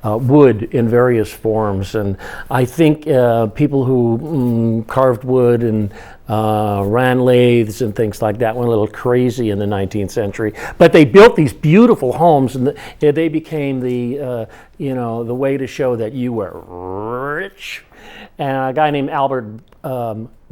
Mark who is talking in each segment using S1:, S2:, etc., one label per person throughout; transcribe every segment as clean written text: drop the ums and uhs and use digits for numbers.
S1: wood in various forms. And I think people who carved wood and ran lathes and things like that went a little crazy in the 19th century. But they built these beautiful homes, and they became the the way to show that you were rich. And a guy named Albert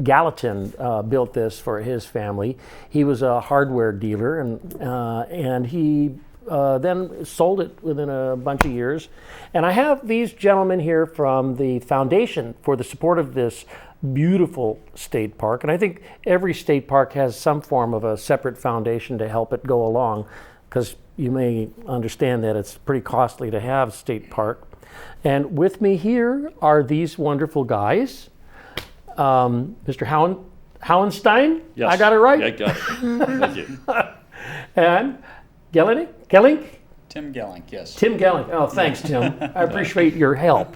S1: Gallatin built this for his family. He was a hardware dealer, and he then sold it within a bunch of years. And I have these gentlemen here from the foundation for the support of this beautiful state park. And I think every state park has some form of a separate foundation to help it go along, because you may understand that it's pretty costly to have a state park. And with me here are these wonderful guys. Mr. Howenstein?
S2: Yes.
S1: I got it right?
S2: Yeah, I got it. Thank you.
S1: And Gellink?
S3: Tim Gellink, yes.
S1: Tim Gellink. Oh, thanks, Tim. I appreciate your help.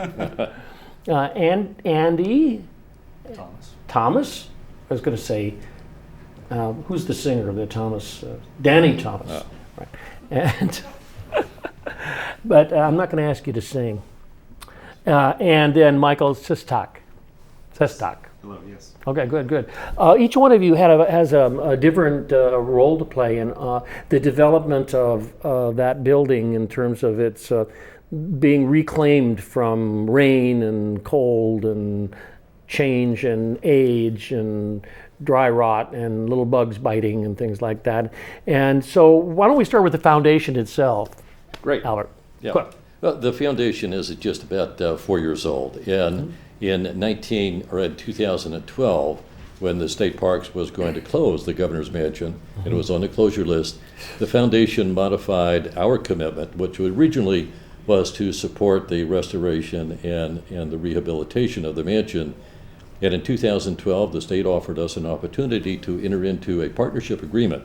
S1: And Andy? Thomas? I was going to say, who's the singer of the Thomas? Danny Thomas. Oh. Right. And but I'm not going to ask you to sing. And then Michael Sestak.
S4: Hello, yes.
S1: Okay, good. Each one of you has a different role to play in the development of that building in terms of its being reclaimed from rain and cold and change and age and dry rot and little bugs biting and things like that. And so why don't we start with the foundation itself?
S2: Great.
S1: Albert.
S2: Yeah. Well, the foundation is just about 4 years old. And in 2012, when the state parks was going to close the governor's mansion, and it was on the closure list, the foundation modified our commitment, which originally was to support the restoration and the rehabilitation of the mansion. And in 2012, the state offered us an opportunity to enter into a partnership agreement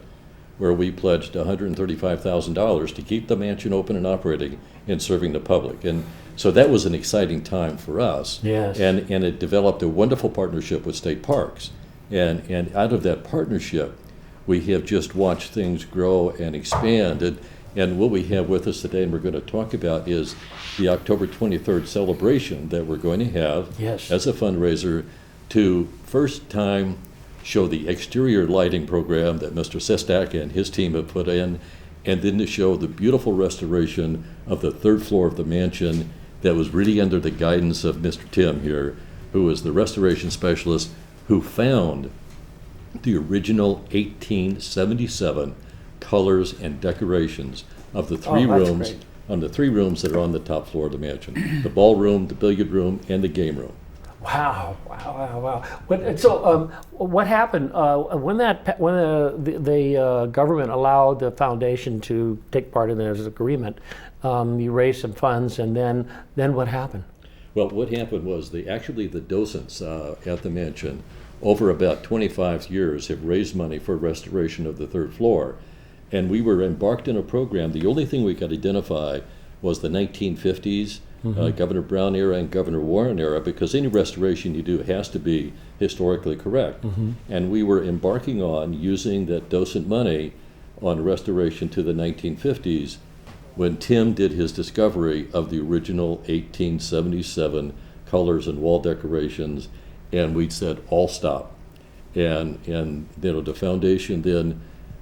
S2: where we pledged $135,000 to keep the mansion open and operating and serving the public. And so that was an exciting time for us.
S1: Yes.
S2: And it developed a wonderful partnership with state parks. And out of that partnership, we have just watched things grow and expand. And what we have with us today, and we're going to talk about, is the October 23rd celebration that we're going to have as a fundraiser to first time show the exterior lighting program that Mr. Sestak and his team have put in, and then to show the beautiful restoration of the third floor of the mansion that was really under the guidance of Mr. Tim here, who is the restoration specialist who found the original 1877 colors and decorations of the three rooms,
S1: great.
S2: On the three rooms that are on the top floor of the mansion: the ballroom, the billiard room, and the game room.
S1: Wow. What happened when the government allowed the foundation to take part in this agreement? You raised some funds, and then what happened?
S2: Well, what happened was the docents at the mansion over about 25 years have raised money for restoration of the third floor. And we were embarked in a program. The only thing we could identify was the 1950s, Governor Brown era and Governor Warren era, because any restoration you do has to be historically correct. And we were embarking on using that docent money on restoration to the 1950s when Tim did his discovery of the original 1877 colors and wall decorations, and we said, all stop. And the foundation then,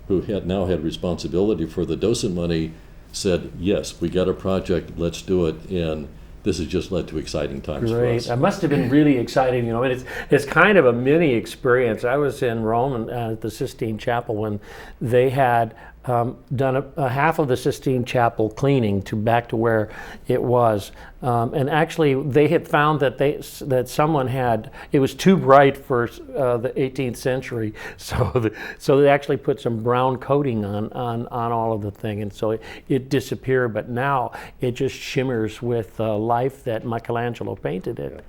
S2: who now had responsibility for the docent money, said, yes, we got a project, let's do it. And this has just led to exciting times for us.
S1: It must have been really exciting, and it's kind of a mini experience. I was in Rome at the Sistine Chapel when they had done a half of the Sistine Chapel cleaning back to where it was, and actually they had found that someone had, it was too bright for the 18th century, so they actually put some brown coating on all of the thing, and so it disappeared. But now it just shimmers with life that Michelangelo painted it.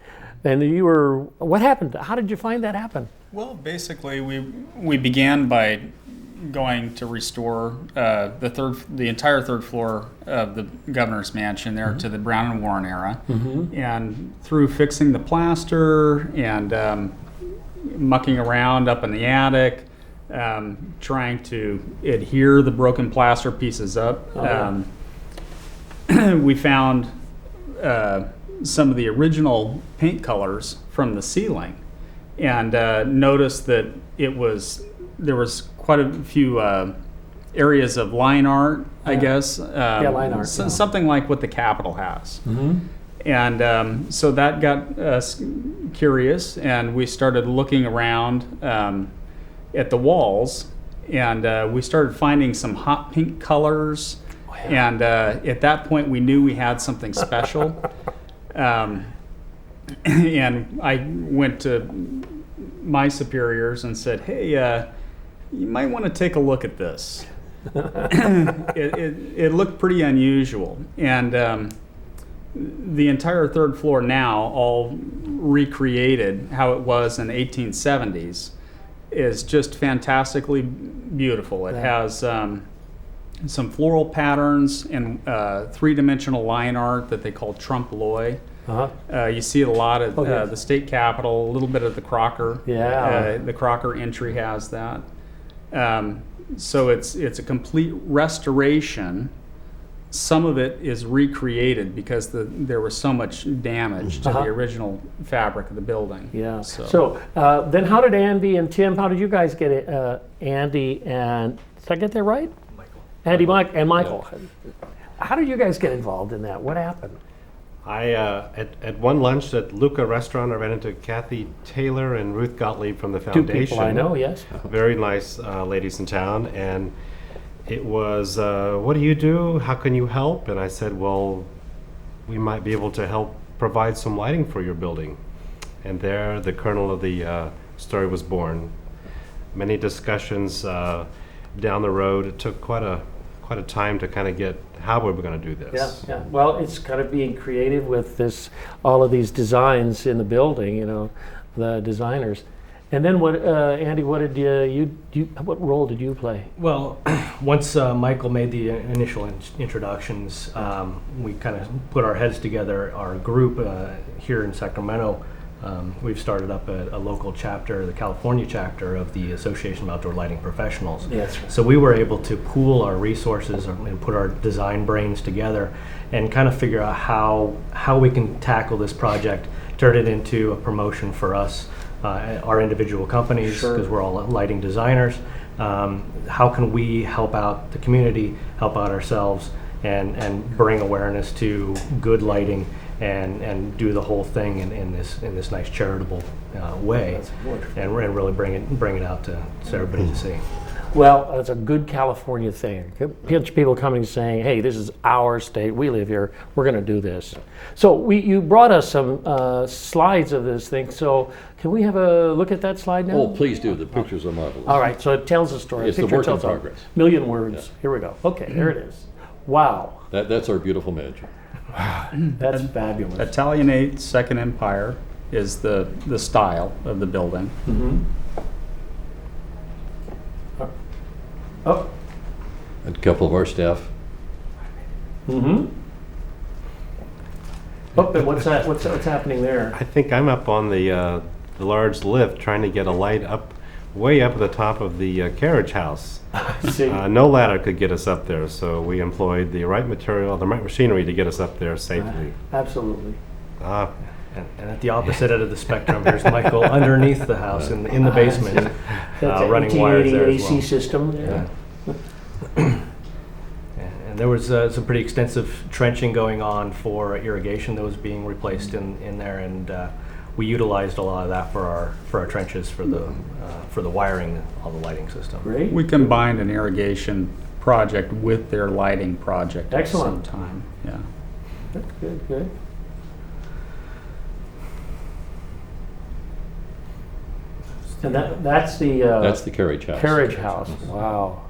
S1: And what happened? How did you find that happen?
S3: Well, basically we began by going to restore the entire third floor of the governor's mansion there to the Brown and Warren era, and through fixing the plaster and mucking around up in the attic, trying to adhere the broken plaster pieces up, we found some of the original paint colors from the ceiling, and noticed that there was quite a few areas of line art, I guess.
S1: line art, yeah.
S3: Something like what the Capitol has. And so that got us curious, and we started looking around at the walls, and we started finding some hot pink colors. And at that point, we knew we had something special. And I went to my superiors and said, "Hey, you might want to take a look at this." It looked pretty unusual, and the entire third floor now, all recreated how it was in the 1870s, is just fantastically beautiful. It has some floral patterns and three-dimensional line art that they call trompe-l'oeil. You see it a lot at the state capitol, a little bit of the Crocker. The Crocker entry has that. So it's a complete restoration. Some of it is recreated because there was so much damage to the original fabric of the building.
S1: Yeah. So then how did Andy and Tim, how did you guys get it? Andy and, did I get that right? Andy, Mike, and Michael. Yeah. How did you guys get involved in that? What happened?
S4: I at one lunch at Luca Restaurant, I ran into Kathy Taylor and Ruth Gottlieb from the foundation.
S1: Two people I know, yes.
S4: Very nice ladies in town, and it was, what do you do? How can you help? And I said, well, we might be able to help provide some lighting for your building. And there, the kernel of the story was born. Many discussions down the road. It took quite a time to kind of get how we were going to do this.
S1: Yeah. Well, it's kind of being creative with all of these designs in the building. The designers. And then what, Andy? What did what role did you play?
S5: Well, once Michael made the initial introductions, we kind of put our heads together. Our group here in Sacramento. We've started up a local chapter, the California chapter of the Association of Outdoor Lighting Professionals.
S1: Yes.
S5: So we were able to pool our resources and put our design brains together and kind of figure out how we can tackle this project, turn it into a promotion for us, our individual companies, because we're all lighting designers. How can we help out the community, help out ourselves, and bring awareness to good lighting and do the whole thing in this nice charitable way, and really bring it out to everybody to see.
S1: Well, it's a good California thing. People coming and saying, "Hey, this is our state. We live here. We're going to do this." So you brought us some slides of this thing. So can we have a look at that slide now?
S2: Oh, please do. The pictures are marvelous.
S1: All right. So it tells a story.
S2: It's the work in progress.
S1: Million words. Here we go. Okay, there it is. Wow.
S2: That's our beautiful mansion.
S1: That's fabulous.
S3: Italianate Second Empire is the style of the building.
S1: Oh.
S2: And a couple of our staff.
S1: Oh, and what's that? What's happening there?
S4: I think I'm up on the large lift trying to get a light way up at the top of the carriage house.
S1: See.
S4: No ladder could get us up there, so we employed the right material, the right machinery to get us up there safely.
S1: Absolutely.
S5: And at the opposite end of the spectrum, there's Michael underneath the house in the basement, running wires there as well.
S1: AC system. Yeah.
S5: And there was some pretty extensive trenching going on for irrigation that was being replaced in there, and we utilized a lot of that for our trenches for the wiring of the lighting system.
S1: Great.
S3: We combined an irrigation project with their lighting project at the same time. Yeah.
S1: That's good. And that's the
S2: carriage house.
S1: Carriage house. Wow.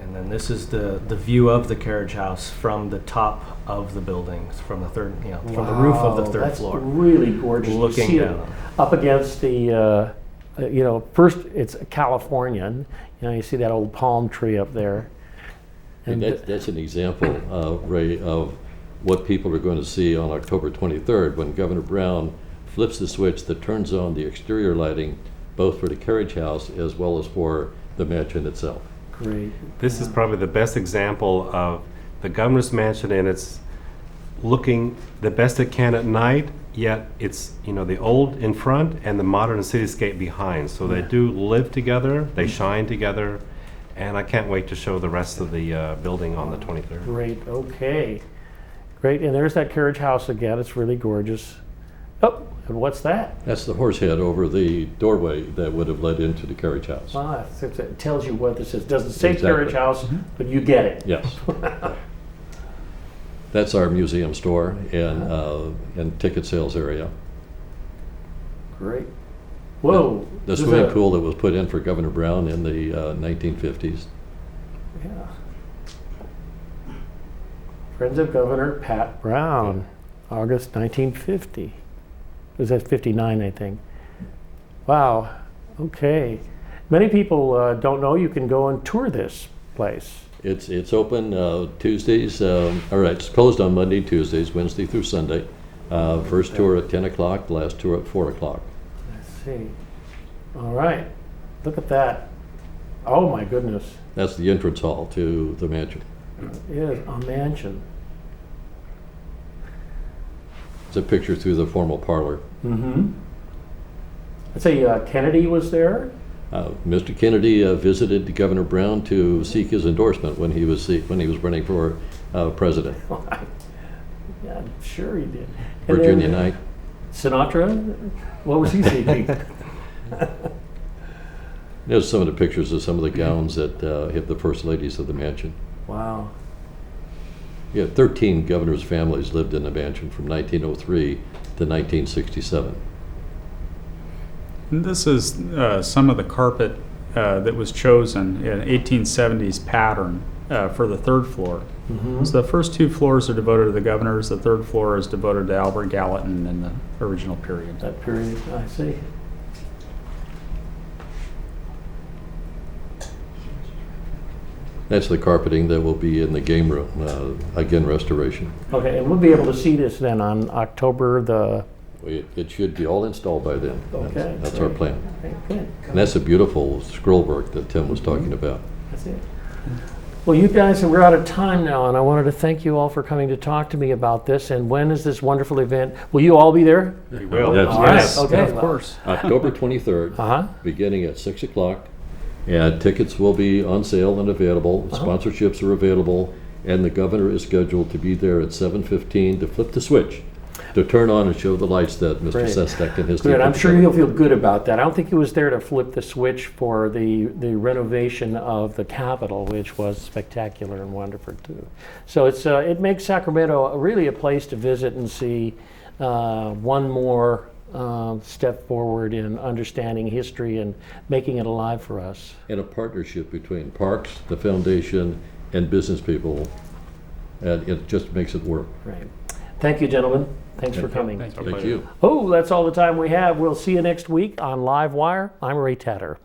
S5: And then this is the view of the carriage house from the top of the building, from the third, from the roof of the third floor.
S1: That's really gorgeous.
S5: Looking
S1: you see
S5: down.
S1: Up against the, first it's Californian. You see that old palm tree up there.
S2: And that's an example, Ray, of what people are going to see on October 23rd when Governor Brown flips the switch that turns on the exterior lighting, both for the carriage house as well as for the mansion itself.
S1: Great.
S4: This is probably the best example of the governor's mansion in its looking the best it can at night, yet it's, the old in front and the modern cityscape behind. So they do live together, they shine together, and I can't wait to show the rest of the building on the 23rd.
S1: Great, okay. Great, and there's that carriage house again. It's really gorgeous. Oh, and what's that?
S2: That's the horse head over the doorway that would have led into the carriage house.
S1: Ah, it tells you what this is. Doesn't say
S2: Exactly.
S1: carriage house, but you get it.
S2: Yes. That's our museum store and ticket sales area.
S1: Great. Whoa.
S2: The
S1: this is
S2: swimming
S1: a-
S2: pool that was put in for Governor Brown in the 1950s.
S1: Yeah. Friends of Governor Pat Brown, August 1950. Was that 59, I think? Wow. Okay. Many people don't know you can go and tour this place.
S2: It's open Tuesdays, it's closed on Monday, Tuesdays, Wednesday through Sunday. First tour at 10 o'clock, last tour at 4 o'clock.
S1: Let's see. All right. Look at that. Oh my goodness.
S2: That's the entrance hall to the mansion.
S1: It is a mansion.
S2: It's a picture through the formal parlor.
S1: Mm-hmm. I'd say Kennedy was there.
S2: Mr. Kennedy visited Governor Brown to seek his endorsement when he was running for president.
S1: Yeah, I'm sure he did. And
S2: Virginia
S1: then,
S2: Knight.
S1: Sinatra? What was he seeking?
S2: There's some of the pictures of some of the gowns that hit the first ladies of the mansion.
S1: Wow.
S2: Yeah, 13 governors' families lived in the mansion from 1903 to 1967.
S3: And this is some of the carpet that was chosen in 1870s pattern for the third floor.
S1: Mm-hmm.
S3: So the first two floors are devoted to the governors. The third floor is devoted to Albert Gallatin in the original period.
S1: That period, I see.
S2: That's the carpeting that will be in the game room, again, restoration.
S1: Okay, and we'll be able to see this then on October the...
S2: It should be all installed by then.
S1: Okay,
S2: That's our
S1: great.
S2: plan.
S1: Okay, good.
S2: And that's a beautiful scroll work that Tim was talking about.
S1: That's it. Well, you guys, we're out of time now, and I wanted to thank you all for coming to talk to me about this. And when is this wonderful event? Will you all be there?
S4: We will.
S2: Yes.
S1: All right,
S3: Yes,
S1: okay.
S3: of course.
S2: October 23rd,
S1: Uh-huh.
S2: beginning at 6 o'clock. And tickets will be on sale and available. Sponsorships are available. And the governor is scheduled to be there at 7:15 to flip the switch, to turn on and show the lights that Mr.
S1: Great.
S2: Sestak and his team.
S1: Good, I'm
S2: put
S1: sure
S2: together.
S1: you'll feel good about that. I don't think he was there to flip the switch for the renovation of the Capitol, which was spectacular and wonderful too. So it makes Sacramento really a place to visit and see one more step forward in understanding history and making it alive for us.
S2: And a partnership between parks, the foundation, and business people. And it just makes it work.
S1: Right. Thank you, gentlemen. Thanks for coming.
S3: Thank you.
S2: Thank you.
S1: Oh, that's all the time we have. We'll see you next week on LiveWire. I'm Ray Tatter.